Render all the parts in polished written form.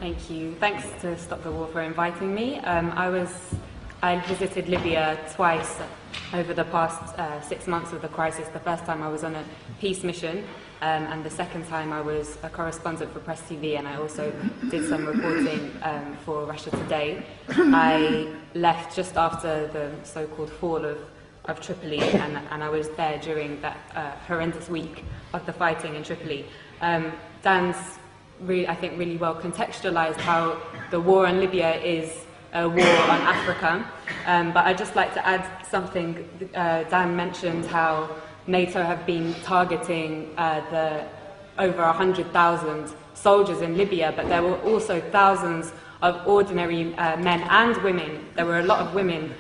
Thank you. Thanks to Stop the War for inviting me. I visited Libya twice over the past 6 months of the crisis. The first time I was on a peace mission, and the second time I was a correspondent for Press TV, and I also did some reporting for Russia Today. I left just after the so-called fall of Tripoli, and I was there during that horrendous week of the fighting in Tripoli. Dan's I think really well contextualized how the war in Libya is a war on Africa, but I'd just like to add something. Dan mentioned how NATO have been targeting the over 100,000 soldiers in Libya, but there were also thousands of ordinary men and women. There were a lot of women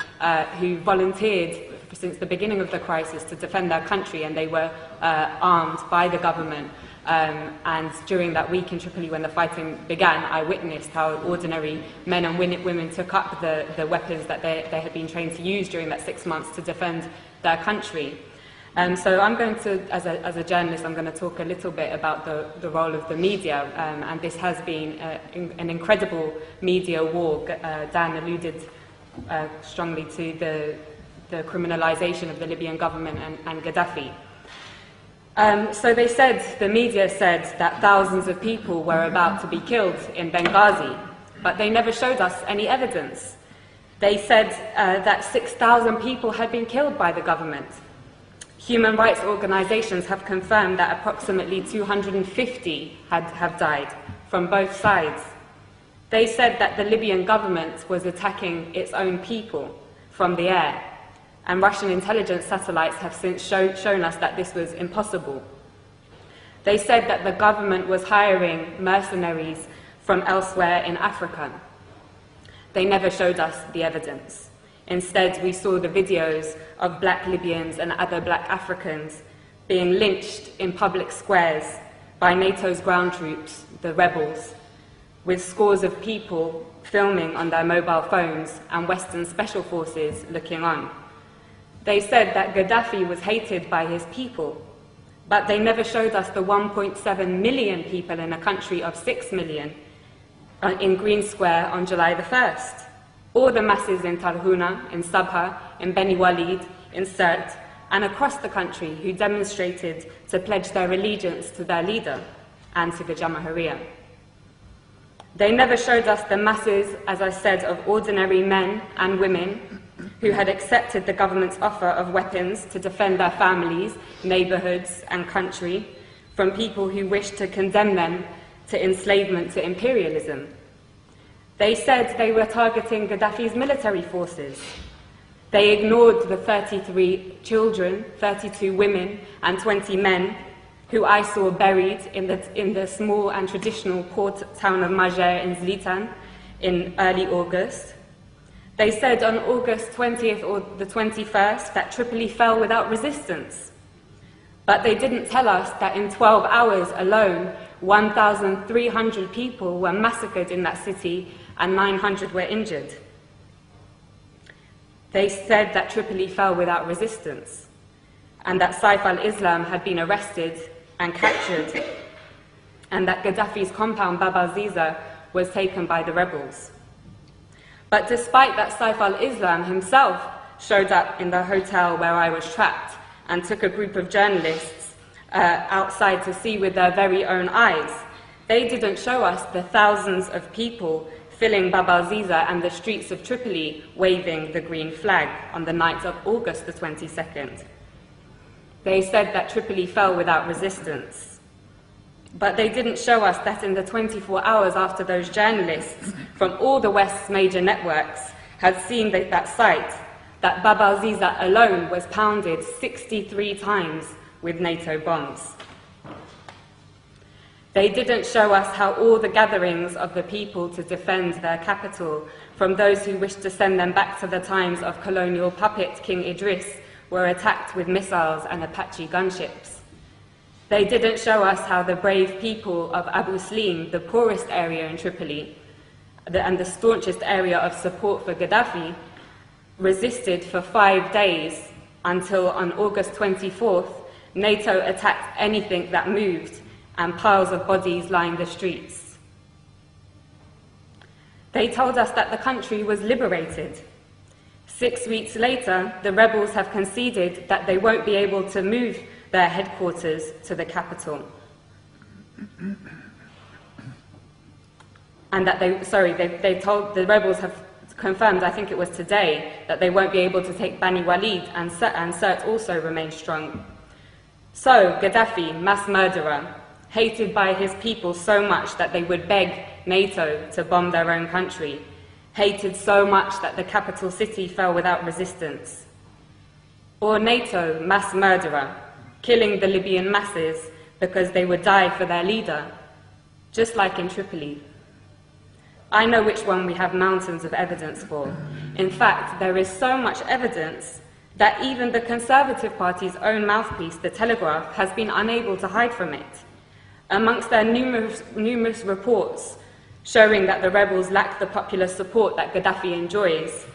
who volunteered since the beginning of the crisis to defend their country, and they were armed by the government. And during that week in Tripoli when the fighting began, I witnessed how ordinary men and women took up the weapons that they had been trained to use during that 6 months to defend their country. So I'm going to, as a journalist, I'm going to talk a little bit about the role of the media, and this has been an incredible media war. Dan alluded strongly to the criminalization of the Libyan government and Gaddafi. So the media said that thousands of people were about to be killed in Benghazi, but they never showed us any evidence. They said that 6,000 people had been killed by the government. Human rights organizations have confirmed that approximately 250 have died from both sides. They said that the Libyan government was attacking its own people from the air, and Russian intelligence satellites have since shown us that this was impossible. They said that the government was hiring mercenaries from elsewhere in Africa. They never showed us the evidence. Instead, we saw the videos of black Libyans and other black Africans being lynched in public squares by NATO's ground troops, the rebels, with scores of people filming on their mobile phones and Western special forces looking on. They said that Gaddafi was hated by his people, but they never showed us the 1.7 million people in a country of 6 million in Green Square on July the 1st, or the masses in Tarhuna, in Sabha, in Beni Walid, in Sirte, and across the country who demonstrated to pledge their allegiance to their leader and to the Jamahiriya. They never showed us the masses, as I said, of ordinary men and women who had accepted the government's offer of weapons to defend their families, neighborhoods, and country from people who wished to condemn them to enslavement, to imperialism. They said they were targeting Gaddafi's military forces. They ignored the 33 children, 32 women, and 20 men who I saw buried in the small and traditional port town of Majer in Zlitan in early August. They said on August 20th or the 21st that Tripoli fell without resistance. But they didn't tell us that in 12 hours alone, 1,300 people were massacred in that city and 900 were injured. They said that Tripoli fell without resistance and that Saif al-Islam had been arrested and captured and that Gaddafi's compound Bab al-Ziza was taken by the rebels. But despite that, Saif al-Islam himself showed up in the hotel where I was trapped and took a group of journalists outside to see with their very own eyes. They didn't show us the thousands of people filling Bab al-Ziza and the streets of Tripoli waving the green flag on the night of August the 22nd. They said that Tripoli fell without resistance. But they didn't show us that in the 24 hours after those journalists from all the West's major networks had seen that site, that Bab al-Ziza alone was pounded 63 times with NATO bombs. They didn't show us how all the gatherings of the people to defend their capital, from those who wished to send them back to the times of colonial puppet King Idris, were attacked with missiles and Apache gunships. They didn't show us how the brave people of Abu Slim, the poorest area in Tripoli, and the staunchest area of support for Gaddafi, resisted for 5 days until on August 24th, NATO attacked anything that moved and piles of bodies lined the streets. They told us that the country was liberated. 6 weeks later, the rebels have conceded that they won't be able to move their headquarters to the capital. And that the rebels have confirmed, I think it was today, that they won't be able to take Bani Walid, and Sirte also remains strong. So, Gaddafi, mass murderer, hated by his people so much that they would beg NATO to bomb their own country, hated so much that the capital city fell without resistance. Or NATO, mass murderer, killing the Libyan masses because they would die for their leader, just like in Tripoli. I know which one we have mountains of evidence for. In fact, there is so much evidence that even the Conservative Party's own mouthpiece, The Telegraph, has been unable to hide from it. Amongst their numerous reports showing that the rebels lack the popular support that Gaddafi enjoys,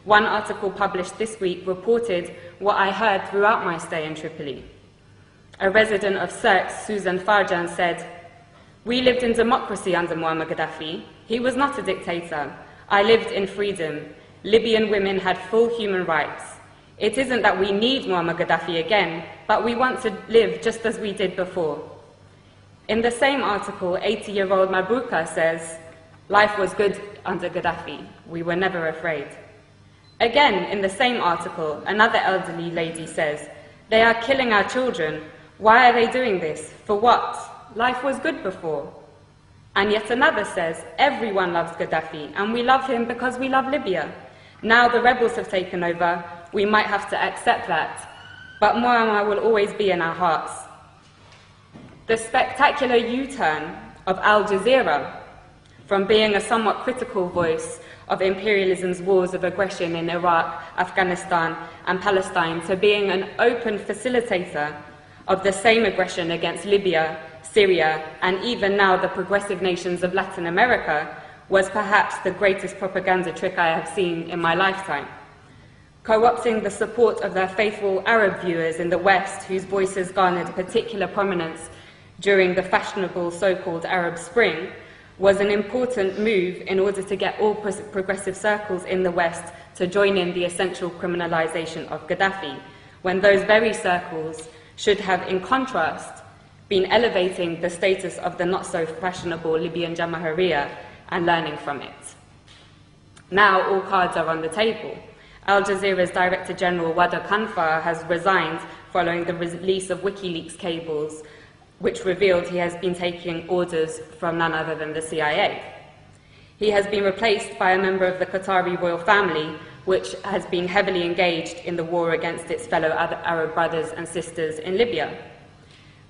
one article published this week reported what I heard throughout my stay in Tripoli. A resident of Sirte, Susan Farjan, said, "We lived in democracy under Muammar Gaddafi. He was not a dictator. I lived in freedom. Libyan women had full human rights. It isn't that we need Muammar Gaddafi again, but we want to live just as we did before." In the same article, 80-year-old Mabruka says, "Life was good under Gaddafi. We were never afraid." Again, in the same article, another elderly lady says, "They are killing our children. Why are they doing this? For what? Life was good before." And yet another says, "Everyone loves Gaddafi, and we love him because we love Libya. Now the rebels have taken over, we might have to accept that, but Muammar will always be in our hearts." The spectacular U-turn of Al Jazeera, from being a somewhat critical voice of imperialism's wars of aggression in Iraq, Afghanistan, and Palestine, to being an open facilitator of the same aggression against Libya, Syria, and even now the progressive nations of Latin America, was perhaps the greatest propaganda trick I have seen in my lifetime. Co-opting the support of their faithful Arab viewers in the West, whose voices garnered particular prominence during the fashionable so-called Arab Spring, was an important move in order to get all progressive circles in the West to join in the essential criminalization of Gaddafi, when those very circles should have, in contrast, been elevating the status of the not-so-fashionable Libyan Jamahiriya and learning from it. Now all cards are on the table. Al Jazeera's Director General Wada Kanfar has resigned following the release of WikiLeaks cables, which revealed he has been taking orders from none other than the CIA. He has been replaced by a member of the Qatari royal family, which has been heavily engaged in the war against its fellow Arab brothers and sisters in Libya.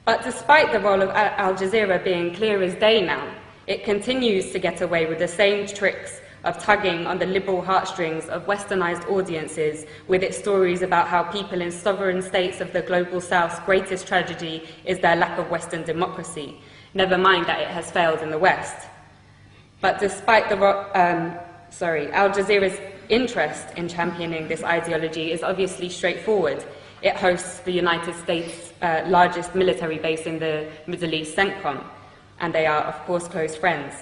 But despite the role of Al Jazeera being clear as day now, it continues to get away with the same tricks of tugging on the liberal heartstrings of westernized audiences with its stories about how people in sovereign states of the global south's greatest tragedy is their lack of Western democracy, never mind that it has failed in the West. But despite Al Jazeera's interest in championing this ideology is obviously straightforward. It hosts the United States' largest military base in the Middle East, CENTCOM, and they are, of course, close friends.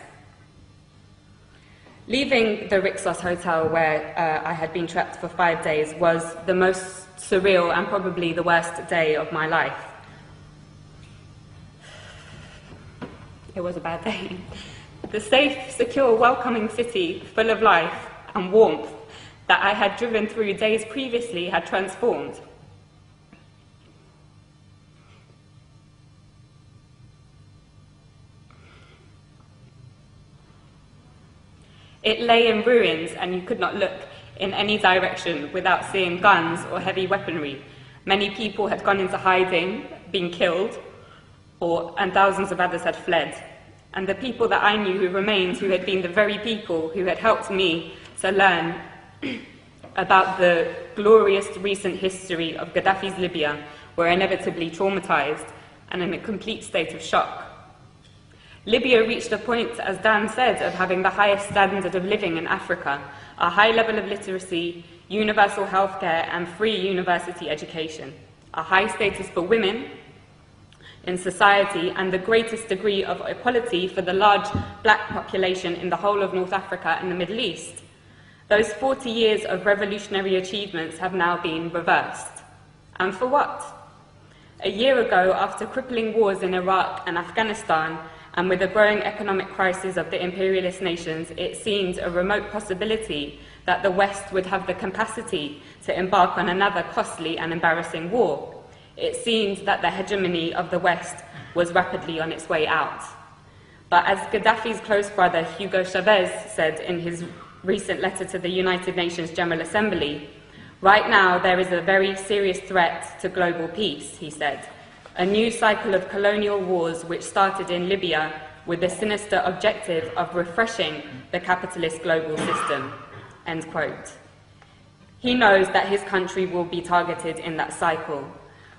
Leaving the Rixos Hotel, where I had been trapped for 5 days, was the most surreal and probably the worst day of my life. It was a bad day. The safe, secure, welcoming city, full of life and warmth that I had driven through days previously had transformed. It lay in ruins, and you could not look in any direction without seeing guns or heavy weaponry. Many people had gone into hiding, been killed, and thousands of others had fled. And the people that I knew who remained, who had been the very people who had helped me to learn about the glorious recent history of Gaddafi's Libya, were inevitably traumatized and in a complete state of shock. Libya reached a point, as Dan said, of having the highest standard of living in Africa, a high level of literacy, universal healthcare, and free university education, a high status for women, in society and the greatest degree of equality for the large black population in the whole of North Africa and the Middle East. Those 40 years of revolutionary achievements have now been reversed. And for what? A year ago, after crippling wars in Iraq and Afghanistan, and with the growing economic crisis of the imperialist nations, it seemed a remote possibility that the West would have the capacity to embark on another costly and embarrassing war. It seemed that the hegemony of the West was rapidly on its way out. But as Gaddafi's close brother Hugo Chavez said in his recent letter to the United Nations General Assembly, right now there is a very serious threat to global peace, he said. A new cycle of colonial wars which started in Libya with the sinister objective of refreshing the capitalist global system, end quote. He knows that his country will be targeted in that cycle,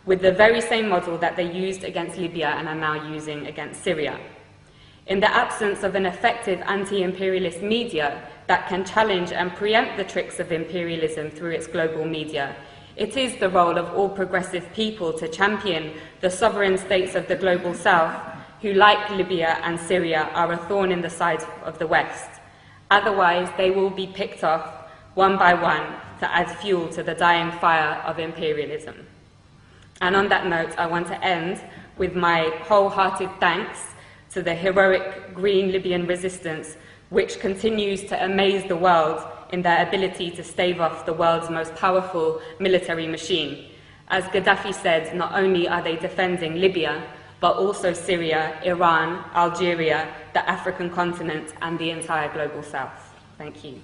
with the very same model that they used against Libya and are now using against Syria. In the absence of an effective anti-imperialist media that can challenge and preempt the tricks of imperialism through its global media, it is the role of all progressive people to champion the sovereign states of the global south, who, like Libya and Syria, are a thorn in the side of the West. Otherwise, they will be picked off one by one to add fuel to the dying fire of imperialism. And on that note, I want to end with my wholehearted thanks to the heroic Green Libyan resistance, which continues to amaze the world in their ability to stave off the world's most powerful military machine. As Gaddafi said, not only are they defending Libya, but also Syria, Iran, Algeria, the African continent, and the entire global south. Thank you.